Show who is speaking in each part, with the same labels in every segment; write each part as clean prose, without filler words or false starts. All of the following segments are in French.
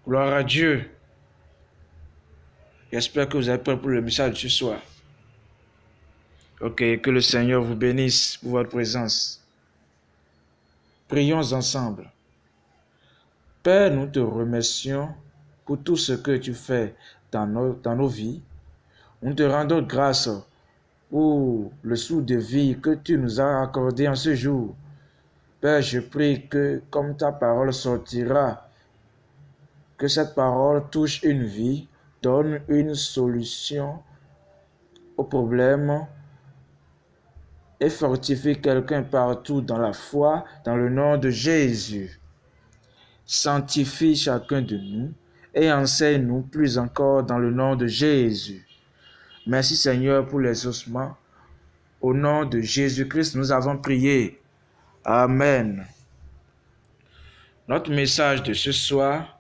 Speaker 1: Gloire à Dieu. J'espère que vous êtes prêts pour le message de ce soir. Ok, que le Seigneur vous bénisse pour votre présence. Prions ensemble. Père, nous te remercions pour tout ce que tu fais dans nos vies. Nous te rendons grâce pour le souffle de vie que tu nous as accordé en ce jour. Père, je prie que comme ta parole sortira, que cette parole touche une vie, donne une solution au problème et fortifie quelqu'un partout dans la foi, dans le nom de Jésus. Sanctifie chacun de nous et enseigne-nous plus encore dans le nom de Jésus. Merci Seigneur pour les ossements. Au nom de Jésus-Christ, nous avons prié. Amen. Notre message de ce soir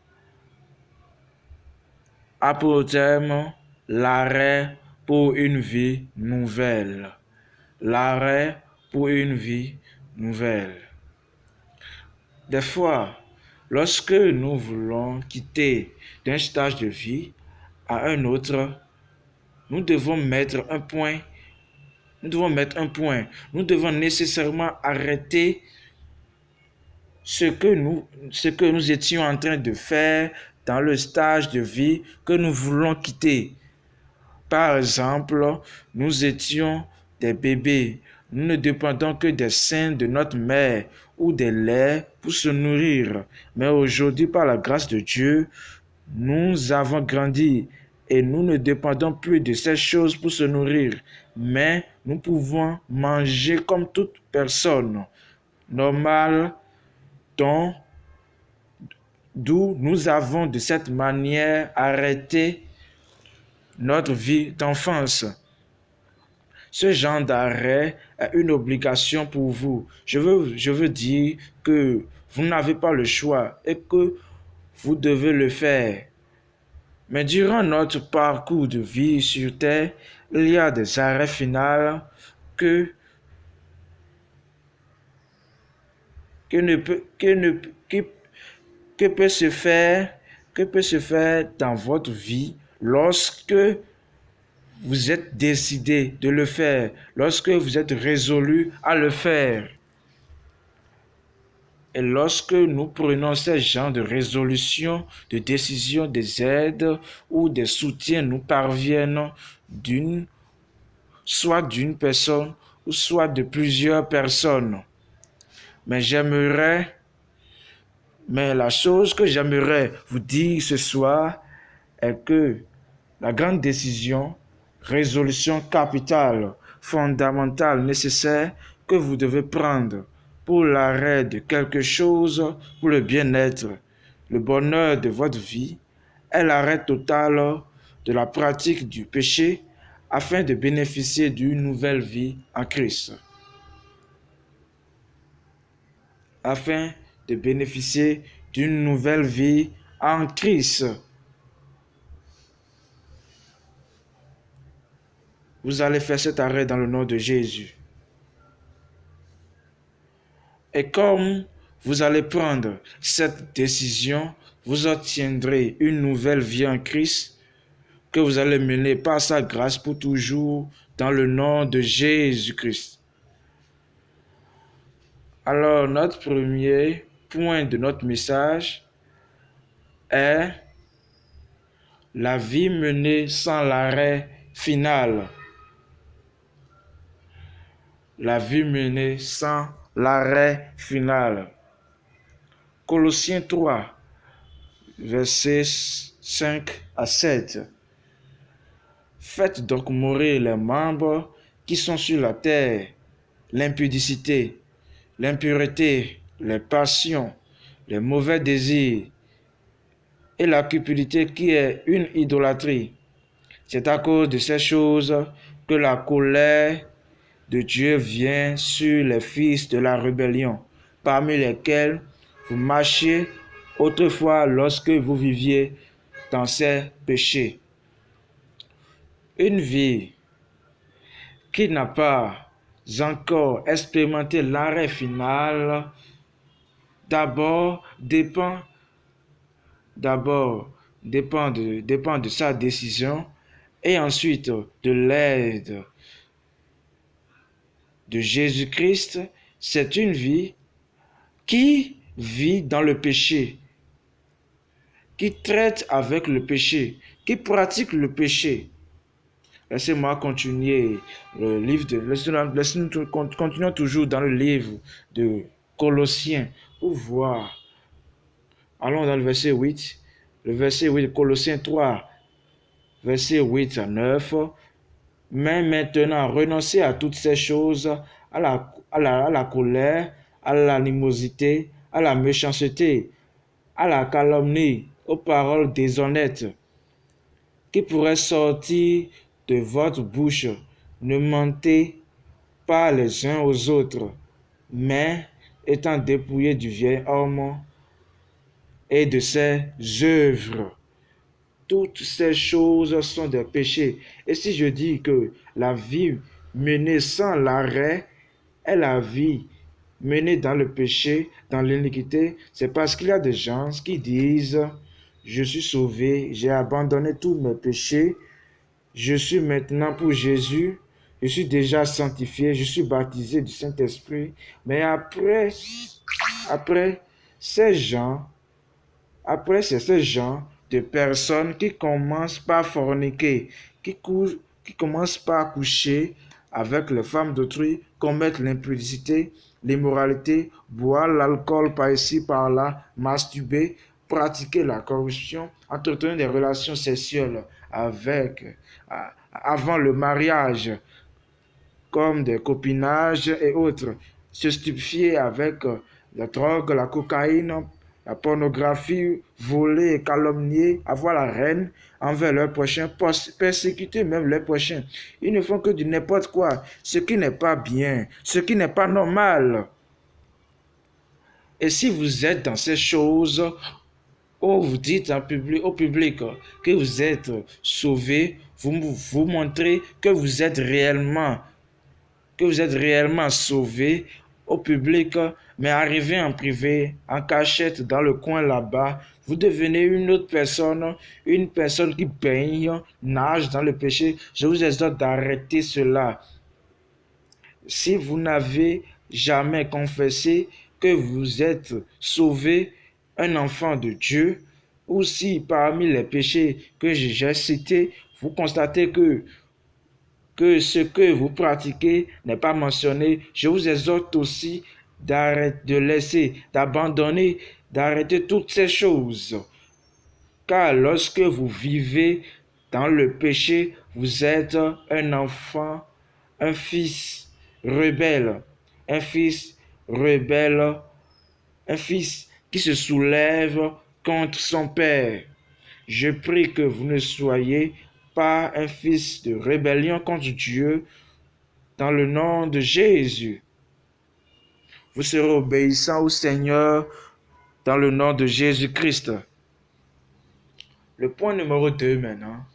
Speaker 1: a pour thème l'arrêt pour une vie nouvelle. L'arrêt pour une vie nouvelle. Des fois, lorsque nous voulons quitter d'un stage de vie à un autre, nous devons mettre un point. Nous devons nécessairement arrêter ce que nous étions en train de faire dans le stage de vie que nous voulons quitter. Par exemple, nous étions des bébés. Nous ne dépendons que des seins de notre mère ou des laits pour se nourrir. Mais aujourd'hui, par la grâce de Dieu, nous avons grandi et nous ne dépendons plus de ces choses pour se nourrir. Mais nous pouvons manger comme toute personne normale, d'où nous avons de cette manière arrêté notre vie d'enfance. Ce genre d'arrêt est une obligation pour vous. Je veux dire que vous n'avez pas le choix et que vous devez le faire. Mais durant notre parcours de vie sur Terre, il y a des arrêts finaux que peut se faire dans votre vie lorsque vous êtes décidé de le faire, lorsque vous êtes résolu à le faire. Et lorsque nous prenons ce genre de résolution, de décision, des aides ou des soutiens nous parviennent soit d'une personne ou soit de plusieurs personnes. Mais la chose que j'aimerais vous dire ce soir est que la grande décision, résolution capitale, fondamentale, nécessaire que vous devez prendre pour l'arrêt de quelque chose, pour le bien-être, le bonheur de votre vie, est l'arrêt total de la pratique du péché afin de bénéficier d'une nouvelle vie en Christ. Afin de bénéficier d'une nouvelle vie en Christ. Vous allez faire cet arrêt dans le nom de Jésus. Et comme vous allez prendre cette décision, vous obtiendrez une nouvelle vie en Christ que vous allez mener par sa grâce pour toujours dans le nom de Jésus-Christ. Alors, notre premier point de notre message est la vie menée sans l'arrêt final. La vie menée sans l'arrêt final. Colossiens 3, versets 5 à 7. Faites donc mourir les membres qui sont sur la terre, l'impudicité, l'impureté, les passions, les mauvais désirs et la cupidité qui est une idolâtrie. C'est à cause de ces choses que la colère de Dieu vient sur les fils de la rébellion, parmi lesquels vous marchiez autrefois lorsque vous viviez dans ces péchés. Une vie qui n'a pas encore expérimenté l'arrêt final, d'abord dépend d'abord dépend de sa décision et ensuite de l'aide de Jésus-Christ. C'est une vie qui vit dans le péché, qui traite avec le péché, qui pratique le péché. Laissez-moi continuer le livre de... Laissez-nous continuons toujours dans le livre de Colossiens pour voir. Allons dans le verset 8. Le verset 8 de Colossiens 3, verset 8 à 9. Mais maintenant, renoncez à toutes ces choses, à la colère, à l'animosité, à la méchanceté, à la calomnie, aux paroles déshonnêtes qui pourraient sortir de votre bouche. Ne mentez pas les uns aux autres, mais étant dépouillés du vieil homme et de ses œuvres. Toutes ces choses sont des péchés. Et si je dis que la vie menée sans l'arrêt est la vie menée dans le péché, dans l'iniquité, c'est parce qu'il y a des gens qui disent, je suis sauvé, j'ai abandonné tous mes péchés, je suis maintenant pour Jésus, je suis déjà sanctifié, je suis baptisé du Saint-Esprit. Mais après ces gens, après, c'est ce genre de personnes qui commencent par forniquer, qui commencent par coucher avec les femmes d'autrui, commettre l'impudicité, l'immoralité, boire l'alcool par ici, par là, masturber, pratiquer la corruption, entretenir des relations sexuelles avant le mariage, comme des copinages et autres, se stupéfier avec la drogue, la cocaïne, la pornographie, voler et calomnier, avoir la haine envers leurs prochains, persécuter même leurs prochains. Ils ne font que du n'importe quoi, ce qui n'est pas bien, ce qui n'est pas normal. Et si vous êtes dans ces choses, ou vous dites au public que vous êtes sauvé, vous montrez que vous êtes réellement sauvé au public, mais arrivé en privé, en cachette, dans le coin là-bas, vous devenez une autre personne, une personne qui baigne, nage dans le péché. Je vous exhorte d'arrêter cela. Si vous n'avez jamais confessé que vous êtes sauvé, un enfant de Dieu, ou si parmi les péchés que j'ai cités, vous constatez que ce que vous pratiquez n'est pas mentionné, je vous exhorte aussi d'abandonner, d'arrêter toutes ces choses. Car lorsque vous vivez dans le péché, vous êtes un enfant, un fils rebelle, un fils rebelle, un fils qui se soulève contre son père. Je prie que vous ne soyez pas un fils de rébellion contre Dieu dans le nom de Jésus. Vous serez obéissant au Seigneur dans le nom de Jésus-Christ. Le point numéro 2 maintenant.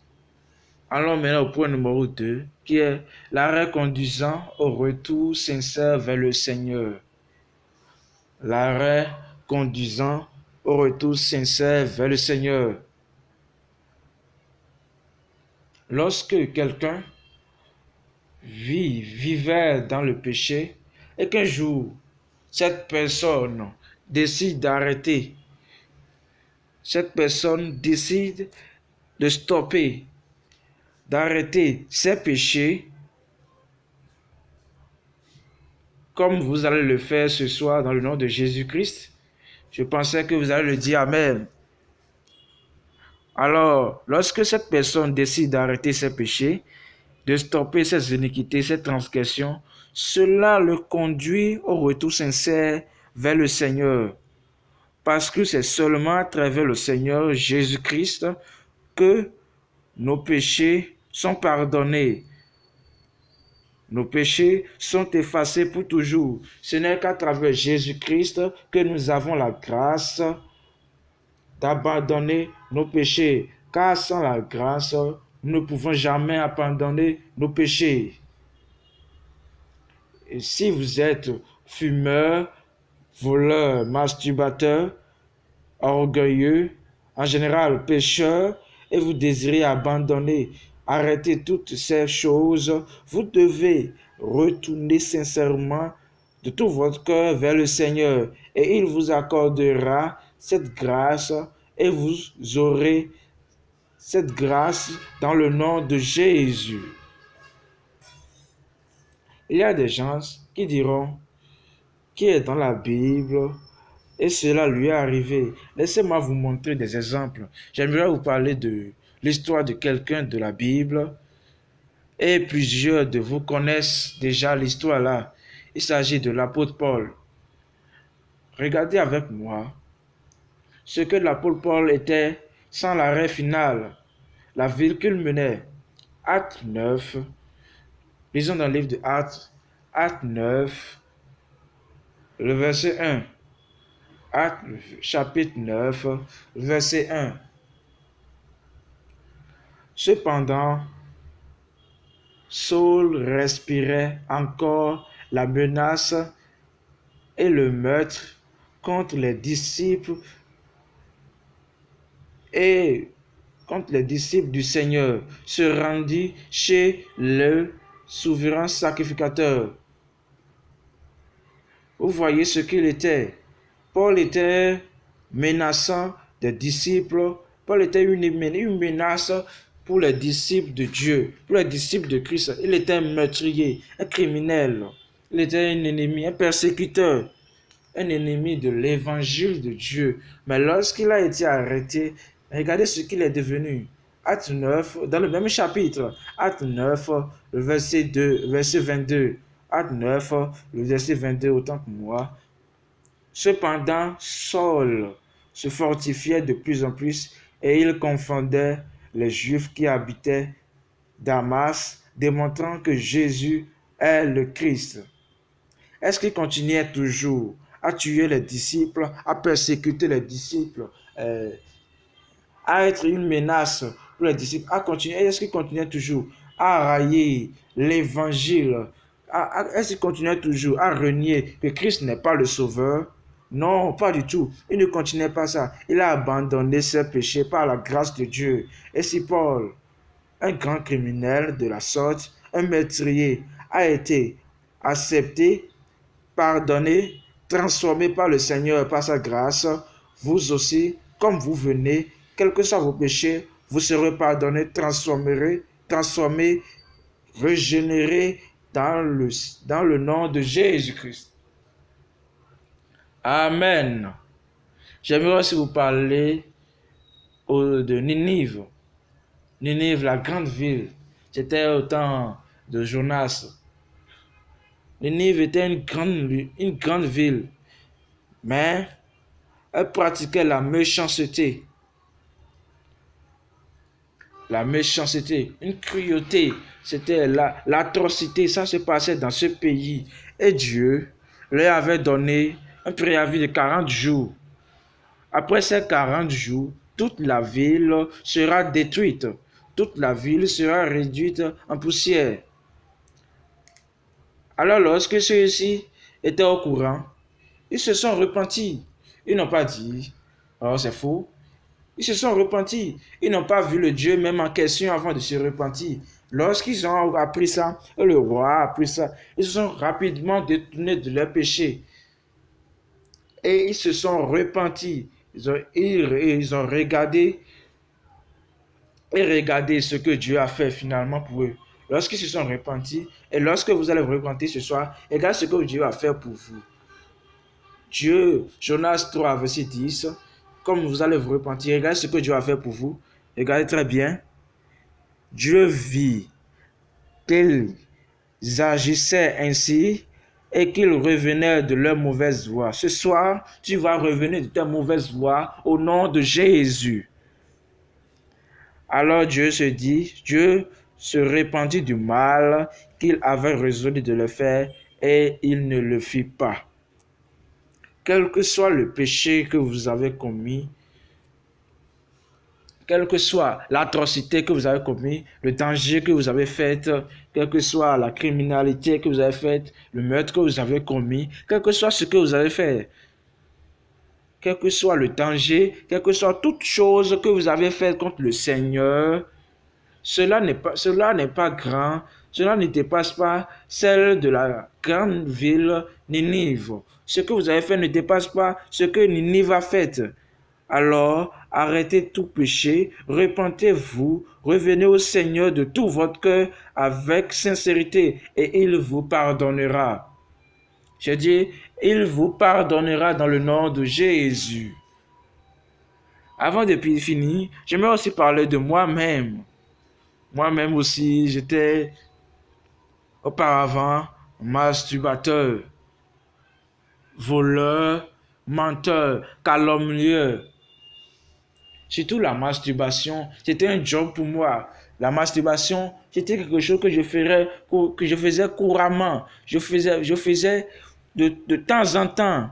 Speaker 1: Allons maintenant au point numéro 2 qui est l'arrêt conduisant au retour sincère vers le Seigneur. L'arrêt conduisant au retour sincère vers le Seigneur. Lorsque quelqu'un vivait dans le péché et qu'un jour, cette personne décide d'arrêter, cette personne décide de stopper, d'arrêter ses péchés, comme vous allez le faire ce soir dans le nom de Jésus-Christ. Je pensais que vous allez le dire Amen. Alors, lorsque cette personne décide d'arrêter ses péchés, de stopper ses iniquités, ses transgressions, cela le conduit au retour sincère vers le Seigneur. Parce que c'est seulement à travers le Seigneur Jésus-Christ que nos péchés sont pardonnés. Nos péchés sont effacés pour toujours. Ce n'est qu'à travers Jésus-Christ que nous avons la grâce d'abandonner nos péchés. Car sans la grâce, nous ne pouvons jamais abandonner nos péchés. Et si vous êtes fumeur, voleur, masturbateur, orgueilleux, en général pécheur, et vous désirez abandonner, arrêter toutes ces choses, vous devez retourner sincèrement de tout votre cœur vers le Seigneur et il vous accordera cette grâce et vous aurez cette grâce dans le nom de Jésus. Il y a des gens qui diront qui est dans la Bible et cela lui est arrivé. Laissez-moi vous montrer des exemples. J'aimerais vous parler de l'histoire de quelqu'un de la Bible et plusieurs de vous connaissent déjà l'histoire là. Il s'agit de l'apôtre Paul. Regardez avec moi ce que l'apôtre Paul était sans l'arrêt final, la ville qu'il menait. Acte 9, lisons dans le livre de Acte 9, le verset 1. Acte chapitre 9, verset 1. Cependant, Saul respirait encore la menace et le meurtre contre les disciples du Seigneur, se rendit chez le souverain sacrificateur. Vous voyez ce qu'il était. Paul était menaçant des disciples. Paul était une menace pour les disciples de Dieu, pour les disciples de Christ. Il était un meurtrier, un criminel. Il était un ennemi, un persécuteur, un ennemi de l'évangile de Dieu. Mais lorsqu'il a été arrêté, regardez ce qu'il est devenu. Acte 9, dans le même chapitre, Acte 9, le verset 22. Acte 9, le verset 22, autant que moi. Cependant, Saul se fortifiait de plus en plus et il confondait les Juifs qui habitaient Damas, démontrant que Jésus est le Christ. Est-ce qu'il continuait toujours à tuer les disciples, à persécuter les disciples, à être une menace pour les disciples, à continuer? Est-ce qu'il continuait toujours à railler l'évangile? Est-ce qu'il continuait toujours à renier que Christ n'est pas le sauveur? Non, pas du tout. Il ne continuait pas ça. Il a abandonné ses péchés par la grâce de Dieu. Et si Paul, un grand criminel de la sorte, un meurtrier, a été accepté, pardonné, transformé par le Seigneur, par sa grâce, vous aussi, comme vous venez, quels que soient vos péchés, vous serez pardonnés, transformés, régénérés dans le nom de Jésus-Christ. Amen. J'aimerais aussi vous parler de Ninive. Ninive, la grande ville. C'était au temps de Jonas. Ninive était une grande ville, mais elle pratiquait la méchanceté. La méchanceté, une cruauté, c'était l'atrocité, ça se passait dans ce pays. Et Dieu leur avait donné un préavis de 40 jours. Après ces 40 jours, toute la ville sera détruite. Toute la ville sera réduite en poussière. Alors lorsque ceux-ci étaient au courant, ils se sont repentis. Ils n'ont pas dit, oh c'est faux. Ils se sont repentis. Ils n'ont pas vu le Dieu même en question avant de se repentir. Lorsqu'ils ont appris ça, et le roi a appris ça, ils se sont rapidement détournés de leur péché. Et ils se sont repentis. Ils ont regardé ce que Dieu a fait finalement pour eux. Lorsqu'ils se sont repentis, et lorsque vous allez vous repentir ce soir, regardez ce que Dieu a fait pour vous. Dieu, Jonas 3, verset 10, comme vous allez vous repentir, regardez ce que Dieu a fait pour vous. Regardez très bien. Dieu vit qu'ils agissaient ainsi et qu'ils revenaient de leur mauvaise voie. Ce soir, tu vas revenir de ta mauvaise voie au nom de Jésus. Alors Dieu se répandit du mal qu'il avait résolu de le faire et il ne le fit pas. Quel que soit le péché que vous avez commis, quelle que soit l'atrocité que vous avez commis, le danger que vous avez fait, quelle que soit la criminalité que vous avez faite, le meurtre que vous avez commis, quel que soit ce que vous avez fait, quel que soit le danger, quelle que soit toute chose que vous avez faite contre le Seigneur, cela n'est pas grand, cela ne dépasse pas celle de la grande ville Ninive. Ce que vous avez fait ne dépasse pas ce que Ninive a fait. Alors, arrêtez tout péché, repentez-vous, revenez au Seigneur de tout votre cœur avec sincérité et il vous pardonnera. Je dis, il vous pardonnera dans le nom de Jésus. Avant de finir, j'aimerais aussi parler de moi-même. Moi-même aussi, j'étais auparavant masturbateur, voleur, menteur, calomnieur. Surtout la masturbation, c'était un job pour moi. La masturbation, c'était quelque chose que je faisais couramment. Je faisais de temps en temps.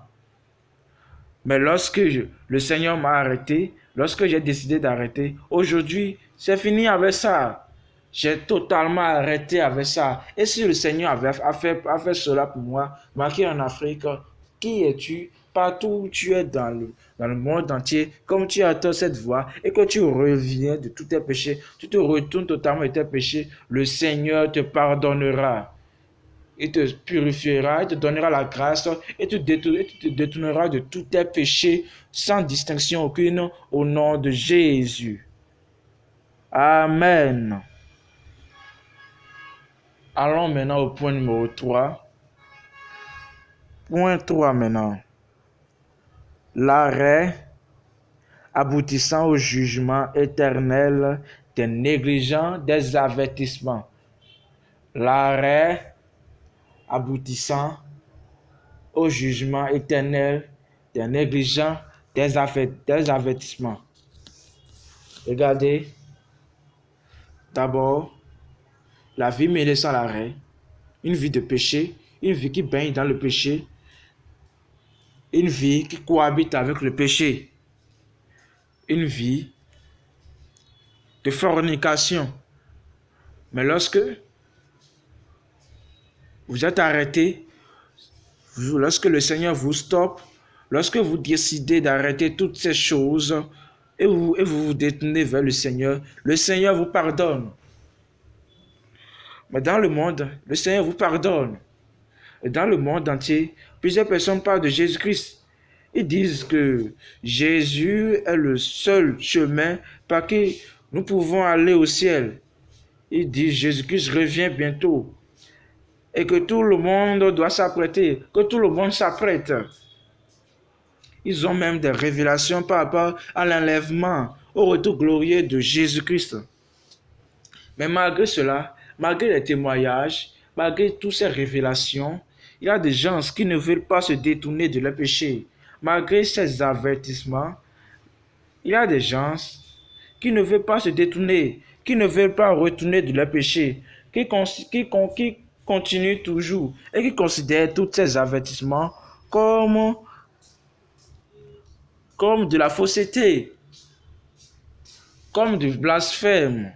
Speaker 1: Mais lorsque le Seigneur m'a arrêté, lorsque j'ai décidé d'arrêter, aujourd'hui, c'est fini avec ça. J'ai totalement arrêté avec ça. Et si le Seigneur a fait cela pour moi, marqué en Afrique, qui es-tu? Partout où tu es dans le monde entier, comme tu attends cette voix et que tu reviens de tous tes péchés, tu te retournes totalement de tes péchés, le Seigneur te pardonnera. Il te purifiera, il te donnera la grâce et tu te détourneras de tous tes péchés sans distinction aucune au nom de Jésus. Amen. Allons maintenant au point numéro 3. Point 3 maintenant. L'arrêt aboutissant au jugement éternel des négligents des avertissements. L'arrêt aboutissant au jugement éternel des négligents des avertissements. Regardez, d'abord, la vie mêlée sans l'arrêt, une vie de péché, une vie qui baigne dans le péché, une vie qui cohabite avec le péché, une vie de fornication. Mais lorsque vous êtes arrêté, lorsque le Seigneur vous stoppe, lorsque vous décidez d'arrêter toutes ces choses et vous vous détournez vers le Seigneur vous pardonne. Mais dans le monde, le Seigneur vous pardonne. Et dans le monde entier, plusieurs personnes parlent de Jésus-Christ. Ils disent que Jésus est le seul chemin par qui nous pouvons aller au ciel. Ils disent Jésus-Christ revient bientôt. Et que tout le monde doit s'apprêter, que tout le monde s'apprête. Ils ont même des révélations par rapport à l'enlèvement, au retour glorieux de Jésus-Christ. Mais malgré cela, malgré les témoignages, malgré toutes ces révélations, il y a des gens qui ne veulent pas se détourner de leur péché. Malgré ces avertissements, il y a des gens qui ne veulent pas se détourner, qui ne veulent pas retourner de leur péché, qui continuent toujours et qui considèrent tous ces avertissements comme de la fausseté, comme du blasphème.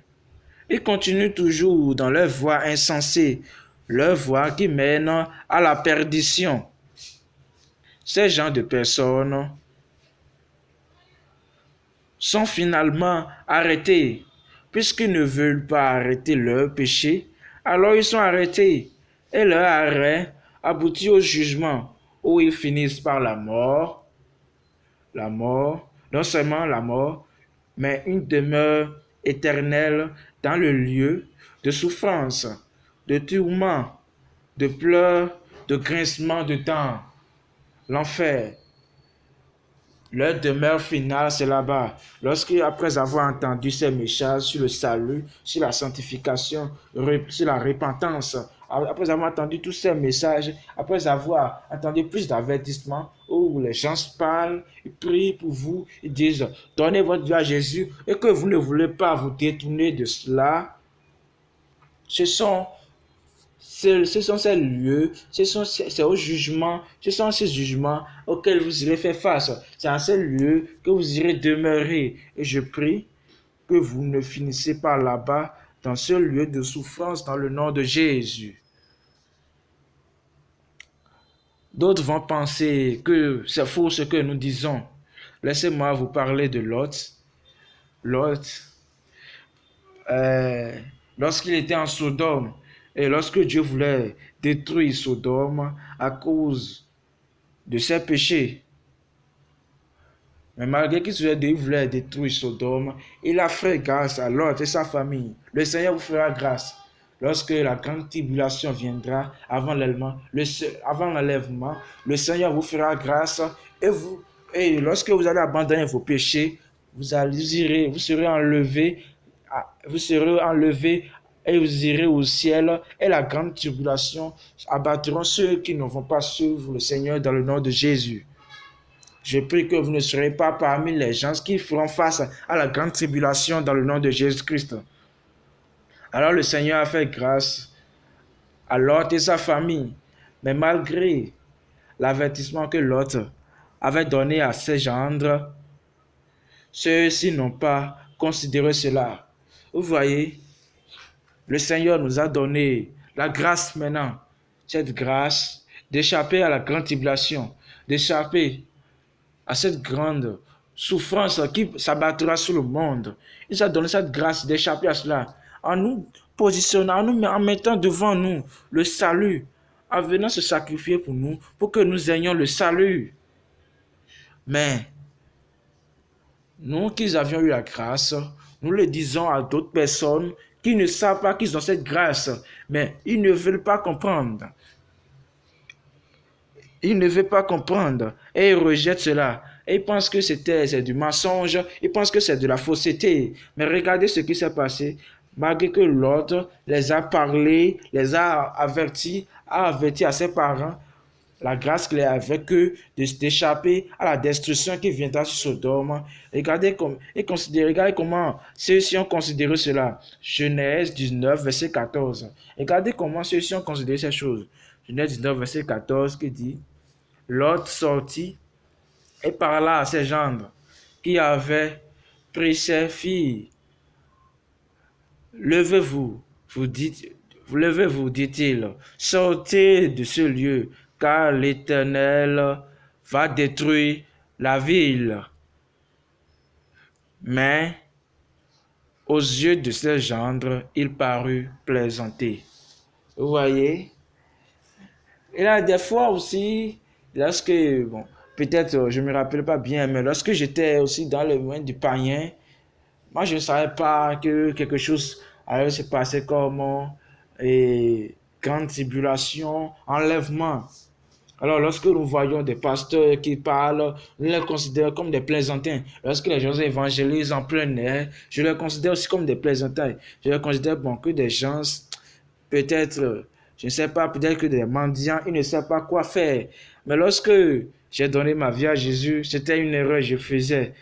Speaker 1: Ils continuent toujours dans leur voie insensée, leur voie qui mène à la perdition. Ces gens de personnes sont finalement arrêtés. Puisqu'ils ne veulent pas arrêter leur péché, alors ils sont arrêtés. Et leur arrêt aboutit au jugement, où ils finissent par la mort. La mort, non seulement la mort, mais une demeure éternelle dans le lieu de souffrance, de tourment, de pleurs, de grincement de dents. L'enfer. Leur demeure finale, c'est là-bas. Lorsqu'après avoir entendu ces messages sur le salut, sur la sanctification, sur la repentance, après avoir entendu tous ces messages, après avoir entendu plus d'avertissements où les gens parlent, ils prient pour vous, ils disent « Donnez votre vie à Jésus » et que vous ne voulez pas vous détourner de cela, ce sont ces lieux, c'est au jugement, ce sont ces jugements auxquels vous irez faire face. C'est à ces lieux que vous irez demeurer. Et je prie que vous ne finissez pas là-bas, dans ce lieu de souffrance, dans le nom de Jésus. D'autres vont penser que c'est faux ce que nous disons. laissez-moi vous parler de Lot. Lot, euh, lorsqu'il était en Sodome, et lorsque Dieu voulait détruire Sodome à cause de ses péchés, mais malgré qu'il voulait détruire Sodome, il a fait grâce à Lot et sa famille. Le Seigneur vous fera grâce. Lorsque la grande tribulation viendra avant l'enlèvement, le Seigneur vous fera grâce et lorsque vous allez abandonner vos péchés, vous serez enlevés et vous irez au ciel et la grande tribulation abattront ceux qui ne vont pas suivre le Seigneur dans le nom de Jésus. Je prie que vous ne serez pas parmi les gens qui feront face à la grande tribulation dans le nom de Jésus-Christ. Alors le Seigneur a fait grâce à Lot et sa famille. Mais malgré l'avertissement que Lot avait donné à ses gendres, ceux-ci n'ont pas considéré cela. Vous voyez, le Seigneur nous a donné la grâce maintenant, cette grâce d'échapper à la grande tribulation, d'échapper à cette grande souffrance qui s'abattra sur le monde. Il nous a donné cette grâce d'échapper à cela en nous positionnant, en mettant devant nous le salut, en venant se sacrifier pour nous, pour que nous ayons le salut. Mais nous qui avions eu la grâce, nous le disons à d'autres personnes qui ne savent pas qu'ils ont cette grâce, mais ils ne veulent pas comprendre. Ils ne veulent pas comprendre et ils rejettent cela. Et ils pensent que c'est du mensonge, ils pensent que c'est de la fausseté. Mais regardez ce qui s'est passé. Malgré que l'autre les a parlé, les a avertis, a averti à ses parents, la grâce qu'il est avec eux d'échapper à la destruction qui viendra sur Sodome. Regardez comment ceux-ci ont considéré cela. Genèse 19, verset 14. Regardez comment ceux-ci ont considéré ces choses. Genèse 19, verset 14 qui dit: Lot sortit et parla à ses gendres qui avaient pris ses filles. Levez-vous, dit-il, sortez de ce lieu, car l'Éternel va détruire la ville. Mais aux yeux de ses gendres, il parut plaisanter. Vous voyez? Et là, des fois aussi, lorsque, peut-être je ne me rappelle pas bien, mais lorsque j'étais aussi dans le monde du païen, moi je ne savais pas que quelque chose allait se passer comme grande tribulation, enlèvement. Alors lorsque nous voyons des pasteurs qui parlent, nous les considérons comme des plaisantins. Lorsque les gens évangélisent en plein air, je les considère aussi comme des plaisantins. Je les considère que des gens, peut-être, je ne sais pas, peut-être que des mendiants, ils ne savent pas quoi faire. Mais lorsque j'ai donné ma vie à Jésus, c'était une erreur que je faisais.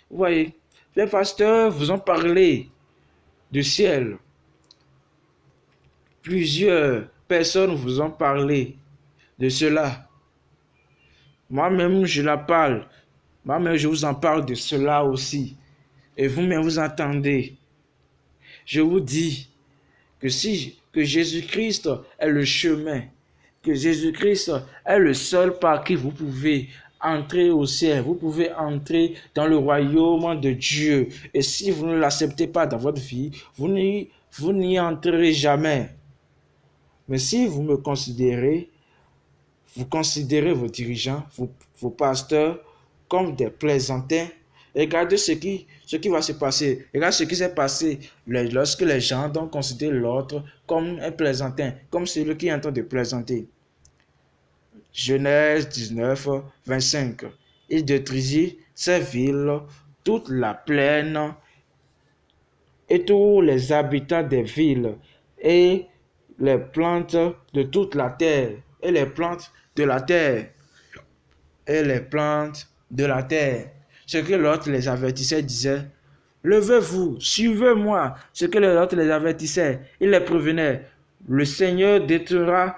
Speaker 1: Vous voyez, les pasteurs vous ont parlé du ciel. Plusieurs personnes vous ont parlé de cela. Moi-même, je la parle. Moi-même, je vous en parle de cela aussi. Et vous-même, vous entendez. Je vous dis que que Jésus-Christ est le chemin, que Jésus-Christ est le seul par qui vous pouvez entrer au ciel, vous pouvez entrer dans le royaume de Dieu. Et si vous ne l'acceptez pas dans votre vie, vous n'y entrerez jamais. Mais si vous me considérez, vous considérez vos dirigeants, vos pasteurs comme des plaisantins, regardez ce qui va se passer. Regardez ce qui s'est passé lorsque les gens ont considéré l'autre comme un plaisantin, comme celui qui est en train de plaisanter. Genèse 19, 25. Il détruisit ces villes, toute la plaine et tous les habitants des villes et les plantes de toute la terre et les plantes de la terre et les plantes de la terre. Ce que l'autre les avertissait disait: levez-vous, suivez-moi. Ce que l'autre les avertissait, il les prévenait: le Seigneur détruira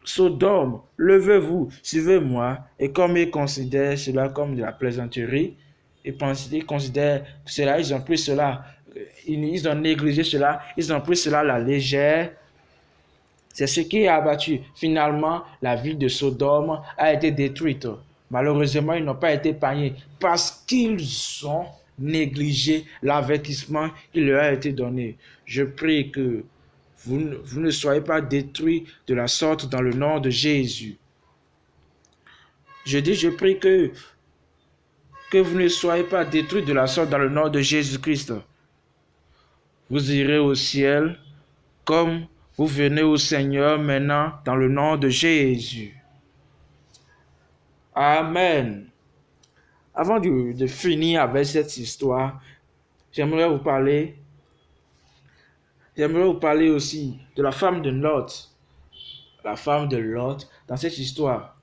Speaker 1: Sodome, levez-vous, suivez-moi. Et comme ils considèrent cela comme de la plaisanterie, ils considèrent cela, ils ont pris cela, ils ont négligé cela, ils ont pris cela à la légère. C'est ce qui a abattu. Finalement, la ville de Sodome a été détruite. malheureusement, ils n'ont pas été épargnés parce qu'ils ont négligé l'avertissement qui leur a été donné. Je prie que vous ne soyez pas détruits de la sorte dans le nom de Jésus. Je prie que vous ne soyez pas détruits de la sorte dans le nom de Jésus-Christ. Vous irez au ciel comme vous venez au Seigneur maintenant dans le nom de Jésus. Amen. Avant de finir avec cette histoire, j'aimerais vous parler aussi de la femme de Lot. La femme de Lot dans cette histoire.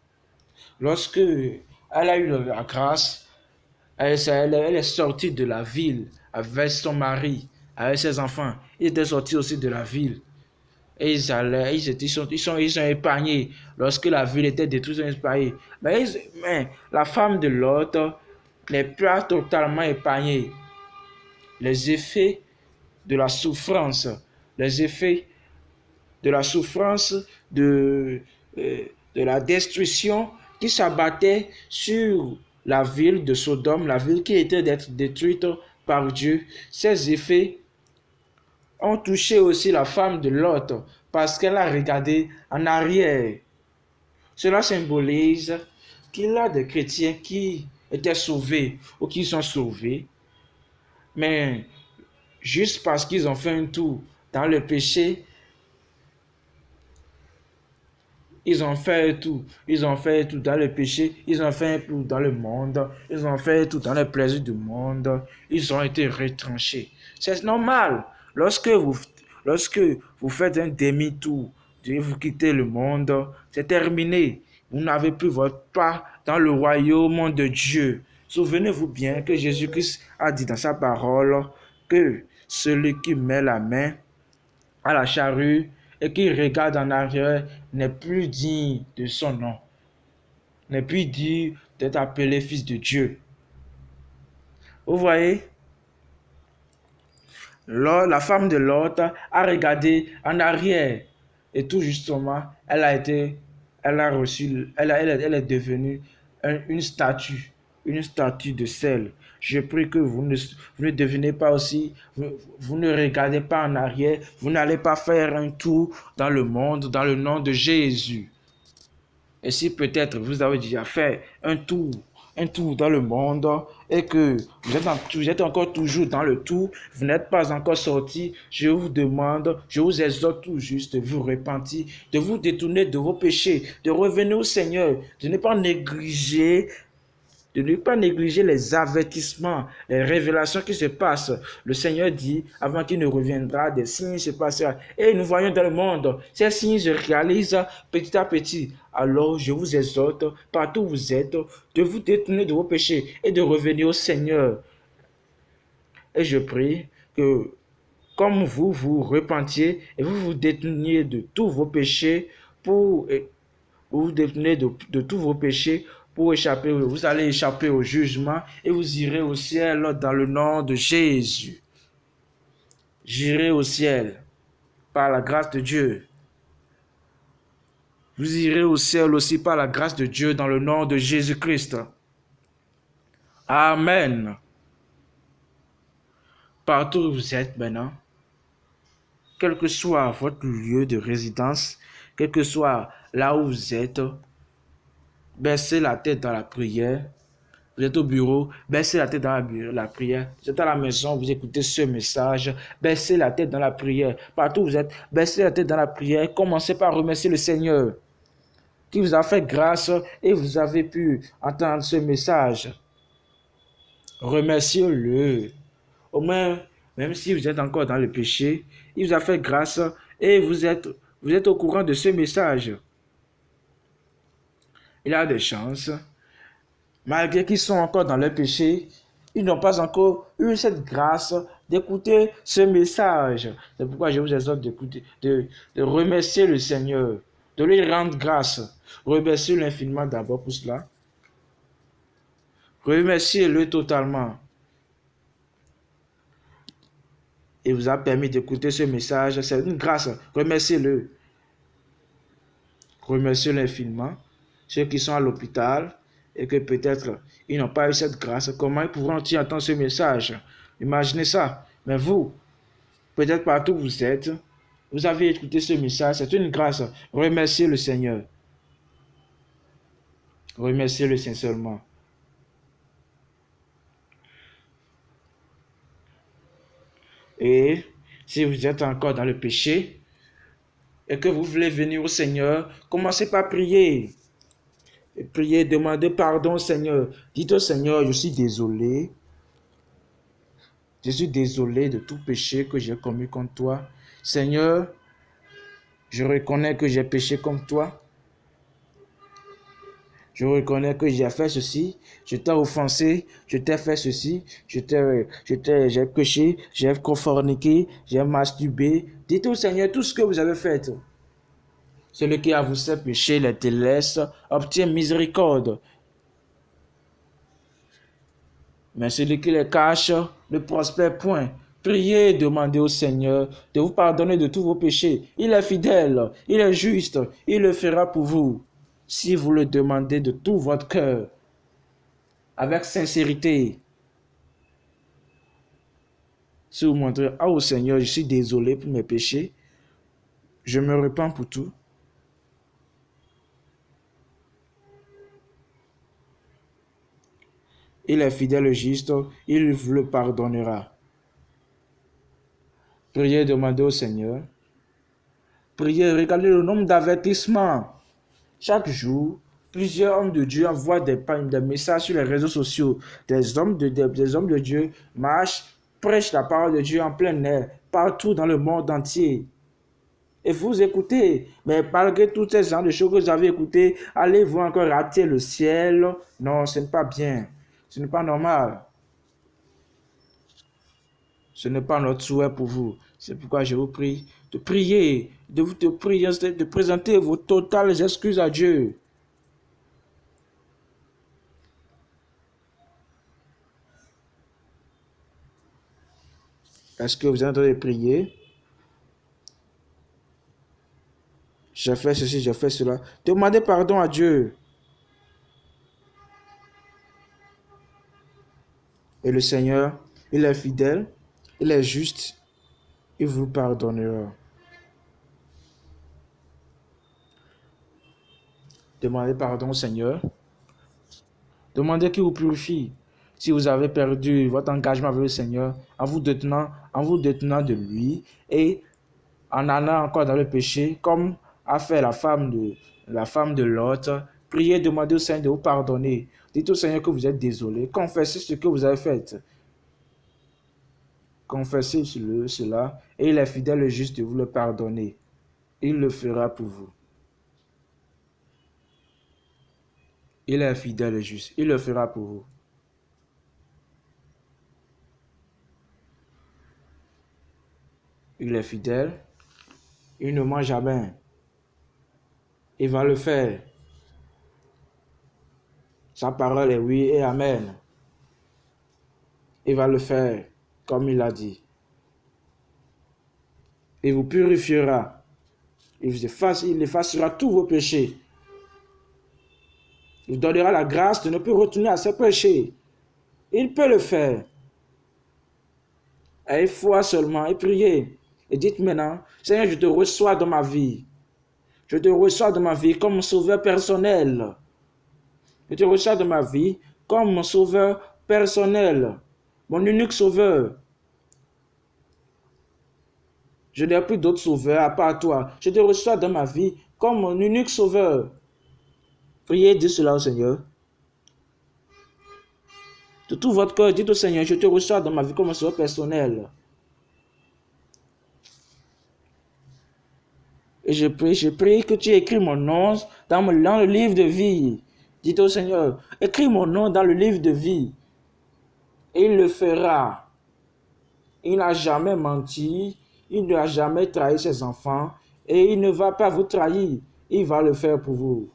Speaker 1: Lorsque elle a eu la grâce, elle est sortie de la ville avec son mari, avec ses enfants. Ils étaient sortis aussi de la ville. Et ils sont épargnés. Lorsque la ville était détruite, ils sont épargnés. Mais la femme de Lot n'est pas totalement épargnée. Les effets de la souffrance, de la destruction qui s'abattait sur la ville de Sodome, la ville qui était d'être détruite par Dieu. Ces effets ont touché aussi la femme de Lot parce qu'elle a regardé en arrière. Cela symbolise qu'il y a des chrétiens qui étaient sauvés ou qui sont sauvés, mais juste parce qu'ils ont fait un tour dans le péché, ils ont fait tout dans le péché, ils ont fait tout dans le monde, ils ont fait tout dans le plaisir du monde, ils ont été retranchés. C'est normal. Lorsque vous faites un demi-tour, vous quittez le monde, c'est terminé. Vous n'avez plus votre part dans le royaume de Dieu. Souvenez-vous bien que Jésus-Christ a dit dans sa parole que celui qui met la main à la charrue et qui regarde en arrière n'est plus digne de son nom, n'est plus digne d'être appelé fils de Dieu. Vous voyez, la femme de Lot a regardé en arrière et tout justement, elle est devenue une statue de sel. Je prie que vous ne devinez pas aussi, vous ne regardez pas en arrière, vous n'allez pas faire un tour dans le monde, dans le nom de Jésus. Et si peut-être vous avez déjà fait un tour dans le monde et que vous êtes encore toujours dans le tour, vous n'êtes pas encore sorti, je vous exhorte tout juste de vous repentir, de vous détourner de vos péchés, de revenir au Seigneur, de ne pas négliger les avertissements, les révélations qui se passent. Le Seigneur dit, avant qu'il ne reviendra, des signes se passeront. Et nous voyons dans le monde, ces signes se réalisent petit à petit. Alors, je vous exhorte, partout où vous êtes, de vous détourner de vos péchés et de revenir au Seigneur. Et je prie que, comme vous repentiez et vous vous détourniez de tous vos péchés pour vous allez échapper au jugement et vous irez au ciel dans le nom de Jésus. J'irai au ciel par la grâce de Dieu. Vous irez au ciel aussi par la grâce de Dieu dans le nom de Jésus-Christ. Amen. Partout où vous êtes maintenant, quel que soit votre lieu de résidence, quel que soit là où vous êtes, baissez la tête dans la prière. Vous êtes au bureau, baissez la tête dans la prière. Vous êtes à la maison, vous écoutez ce message, baissez la tête dans la prière. Partout où vous êtes, baissez la tête dans la prière. Commencez par remercier le Seigneur qui vous a fait grâce et vous avez pu entendre ce message. Remerciez-le. Au moins, même si vous êtes encore dans le péché, il vous a fait grâce et vous êtes au courant de ce message. Il a des chances. Malgré qu'ils sont encore dans le péché, ils n'ont pas encore eu cette grâce d'écouter ce message. C'est pourquoi je vous exhorte de remercier le Seigneur, de lui rendre grâce. Remerciez-le infiniment d'abord pour cela. Remerciez-le totalement. Il vous a permis d'écouter ce message. C'est une grâce. Remerciez-le. Remerciez-le infiniment. Ceux qui sont à l'hôpital, et que peut-être ils n'ont pas eu cette grâce, comment pourront-ils entendre ce message? Imaginez ça. Mais vous, peut-être partout où vous êtes, vous avez écouté ce message, c'est une grâce. Remerciez le Seigneur. Remerciez-le sincèrement. Et si vous êtes encore dans le péché et que vous voulez venir au Seigneur, commencez par prier. Et priez, demandez pardon au Seigneur. Dites au Seigneur, je suis désolé. Je suis désolé de tout péché que j'ai commis contre toi. Seigneur, je reconnais que j'ai péché contre toi. Je reconnais que j'ai fait ceci, je t'ai offensé, je t'ai fait ceci, j'ai péché, j'ai forniqué, j'ai masturbé. Dites au Seigneur tout ce que vous avez fait. Celui qui a vous ses péchés les délaisse, obtient miséricorde. Mais celui qui les cache ne prospère point. Priez et demandez au Seigneur de vous pardonner de tous vos péchés. Il est fidèle, il est juste, il le fera pour vous. Si vous le demandez de tout votre cœur, avec sincérité, si vous montrez, ah au Seigneur, je suis désolé pour mes péchés, je me repens pour tout. Il est fidèle et juste, il vous le pardonnera. Priez, demandez au Seigneur. Priez, regardez le nombre d'avertissements. Chaque jour, plusieurs hommes de Dieu envoient des messages sur les réseaux sociaux. Des hommes de Dieu marchent, prêchent la parole de Dieu en plein air, partout dans le monde entier. Et vous écoutez, mais malgré tous ces gens de choses que vous avez écoutées, allez-vous encore rater le ciel? Non, ce n'est pas bien. Ce n'est pas normal. Ce n'est pas notre souhait pour vous. C'est pourquoi je vous prie de prier, de présenter vos totales excuses à Dieu. Est-ce que vous êtes en train de prier? J'ai fait ceci, j'ai fait cela. Demandez pardon à Dieu. Et le Seigneur, il est fidèle, il est juste, il vous pardonnera. Demandez pardon au Seigneur. Demandez qu'il vous purifie. Si vous avez perdu votre engagement avec le Seigneur, en vous détenant de lui et en allant encore dans le péché, comme a fait la femme de Lot, priez, demandez au Seigneur de vous pardonner. Dites au Seigneur que vous êtes désolé. Confessez ce que vous avez fait. Confessez cela et il est fidèle et juste de vous le pardonner. Il le fera pour vous. Il est fidèle et juste. Il le fera pour vous. Il est fidèle. Il ne ment jamais. Il va le faire. Sa parole est oui et amen. Il va le faire comme il a dit. Il vous purifiera. Il effacera tous vos péchés. Il vous donnera la grâce de ne plus retourner à ses péchés. Il peut le faire. Ayez foi seulement et priez. Et dites maintenant, Seigneur, je te reçois dans ma vie. Je te reçois dans ma vie comme mon sauveur personnel. Je te reçois dans ma vie comme mon sauveur personnel. Mon unique sauveur. Je n'ai plus d'autre sauveur à part toi. Je te reçois dans ma vie comme mon unique sauveur. Priez, dites cela au Seigneur. De tout votre cœur, dites au Seigneur, je te reçois dans ma vie comme mon sauveur personnel. Et je prie que tu écris mon nom dans le livre de vie. Dites au Seigneur, écris mon nom dans le livre de vie. Et il le fera. Il n'a jamais menti. Il n'a jamais trahi ses enfants. Et il ne va pas vous trahir. Il va le faire pour vous.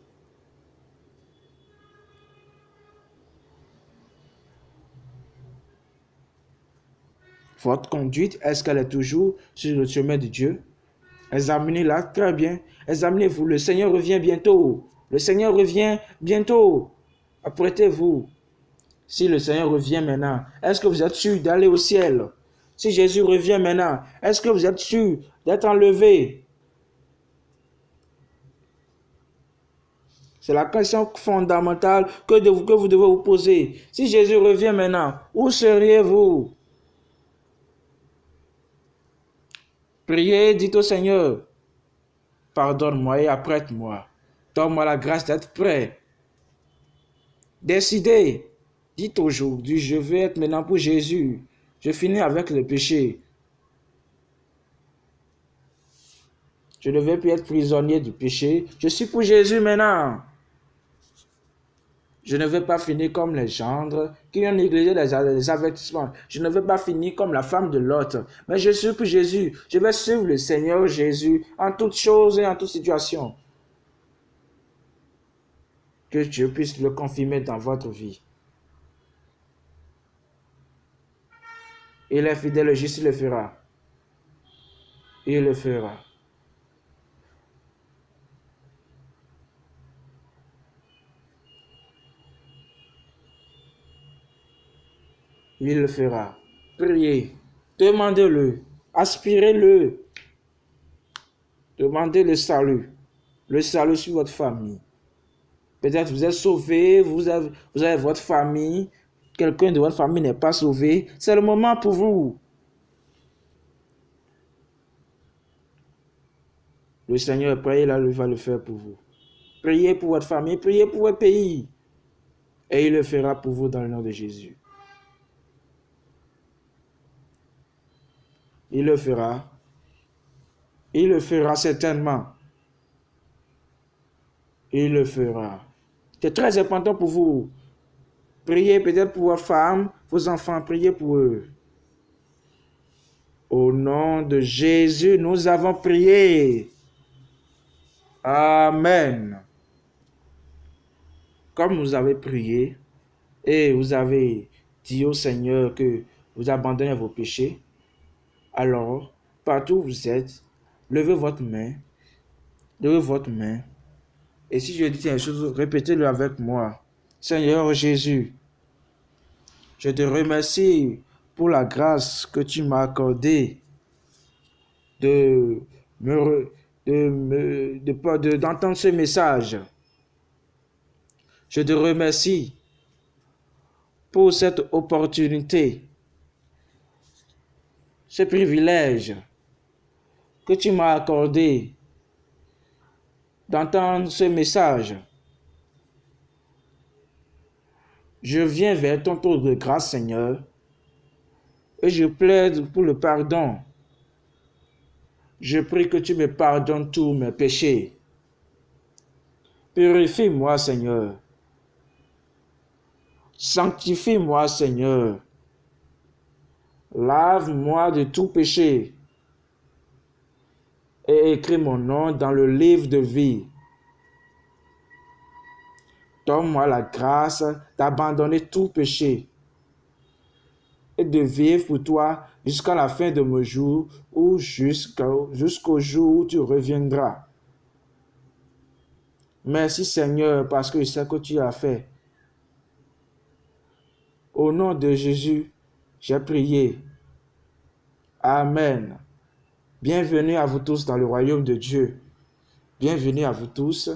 Speaker 1: Votre conduite, est-ce qu'elle est toujours sur le chemin de Dieu? Examinez-la très bien. Examinez-vous. Le Seigneur revient bientôt. Le Seigneur revient bientôt. Apprêtez-vous. Si le Seigneur revient maintenant, est-ce que vous êtes sûr d'aller au ciel? Si Jésus revient maintenant, est-ce que vous êtes sûr d'être enlevé? C'est la question fondamentale que vous devez vous poser. Si Jésus revient maintenant, où seriez-vous? Priez, dites au Seigneur, pardonne-moi et apprête-moi. Donne-moi la grâce d'être prêt. Décidez. Dites aujourd'hui, je vais être maintenant pour Jésus. Je finis avec le péché. Je ne vais plus être prisonnier du péché. Je suis pour Jésus maintenant. Je ne vais pas finir comme les gendres qui ont négligé les avertissements. Je ne vais pas finir comme la femme de Lot. Mais je suis pour Jésus. Je vais suivre le Seigneur Jésus en toutes choses et en toutes situations. Que Dieu puisse le confirmer dans votre vie. Il est fidèle et juste, il le fera. Il le fera. Il le fera. Priez. Demandez-le. Aspirez-le. Demandez le salut. Le salut sur votre famille. Peut-être vous êtes sauvé, vous avez votre famille. Quelqu'un de votre famille n'est pas sauvé. C'est le moment pour vous. Le Seigneur est prêt, il va le faire pour vous. Priez pour votre famille, priez pour votre pays. Et il le fera pour vous dans le nom de Jésus. Il le fera. Il le fera certainement. Il le fera. C'est très important pour vous. Priez peut-être pour vos femmes, vos enfants, priez pour eux. Au nom de Jésus, nous avons prié. Amen. Comme vous avez prié et vous avez dit au Seigneur que vous abandonnez vos péchés, alors, partout où vous êtes, levez votre main. Levez votre main. Et si je dis une chose, répétez-le avec moi. Seigneur Jésus, je te remercie pour la grâce que tu m'as accordée d'entendre ce message. Je te remercie pour cette opportunité, ce privilège que tu m'as accordé d'entendre ce message. Je viens vers ton trône de grâce, Seigneur, et je plaide pour le pardon. Je prie que tu me pardonnes tous mes péchés. Purifie-moi, Seigneur. Sanctifie-moi, Seigneur. Lave-moi de tout péché et écris mon nom dans le livre de vie. Donne-moi la grâce d'abandonner tout péché et de vivre pour toi jusqu'à la fin de mes jours ou jusqu'au jour où tu reviendras. Merci Seigneur parce que je sais que tu as fait. Au nom de Jésus, j'ai prié. Amen. Bienvenue à vous tous dans le royaume de Dieu. Bienvenue à vous tous.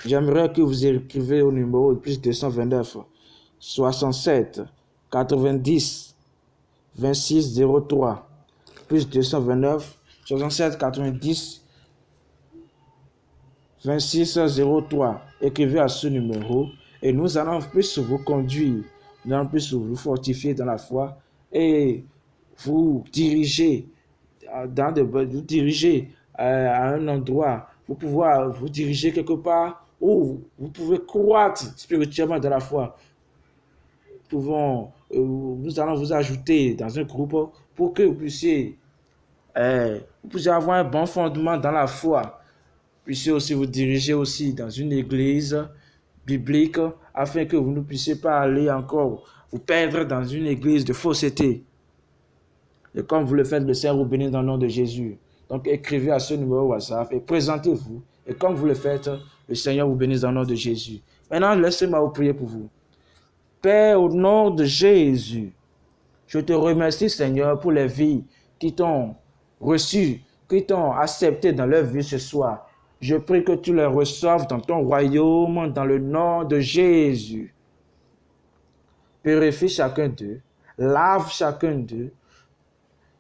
Speaker 1: J'aimerais que vous écrivez au numéro plus 229 67 90 26 03 plus 229 67 90 26 03. Écrivez à ce numéro et nous allons plus vous conduire, nous allons plus vous fortifier dans la foi et vous diriger à un endroit, pour pouvoir vous diriger quelque part où vous pouvez croître spirituellement dans la foi. Nous allons vous ajouter dans un groupe pour que vous puissiez avoir un bon fondement dans la foi. Puissiez aussi vous diriger aussi dans une église biblique afin que vous ne puissiez pas aller encore vous perdre dans une église de fausseté. Et comme vous le faites, le Seigneur vous bénit dans le nom de Jésus. Donc écrivez à ce numéro WhatsApp et présentez-vous. Et comme vous le faites, le Seigneur vous bénisse dans le nom de Jésus. Maintenant, laissez-moi vous prier pour vous. Père, au nom de Jésus, je te remercie, Seigneur, pour les vies qui t'ont reçu, qui t'ont accepté dans leur vie ce soir. Je prie que tu les reçoives dans ton royaume, dans le nom de Jésus. Purifie chacun d'eux, lave chacun d'eux,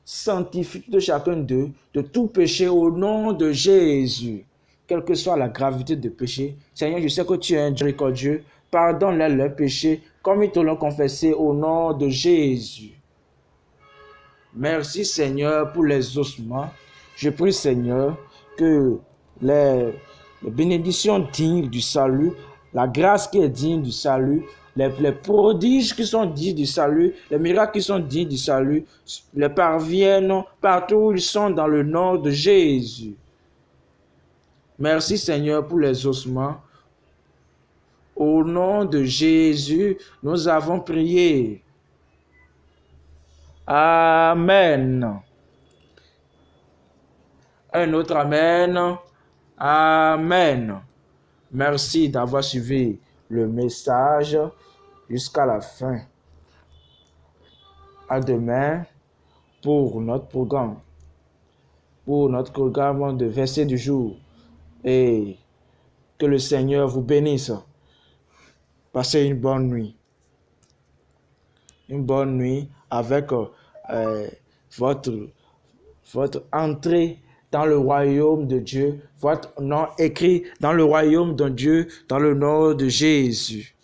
Speaker 1: sanctifie de chacun d'eux de tout péché au nom de Jésus. Quelle que soit la gravité de péché, Seigneur, je sais que tu es un Dieu miséricordieux. Pardonne-leur leurs péchés comme ils te l'ont confessé au nom de Jésus. Merci Seigneur pour les ossements. Je prie Seigneur que les bénédictions dignes du salut, la grâce qui est digne du salut, les prodiges qui sont dignes du salut, les miracles qui sont dignes du salut, les parviennent partout où ils sont dans le nom de Jésus. Merci Seigneur pour les ossements. Au nom de Jésus, nous avons prié. Amen. Un autre Amen. Amen. Merci d'avoir suivi le message jusqu'à la fin. À demain pour notre programme de verset du jour. Et que le Seigneur vous bénisse. Passez une bonne nuit. Une bonne nuit avec votre entrée dans le royaume de Dieu, votre nom écrit dans le royaume de Dieu, dans le nom de Jésus.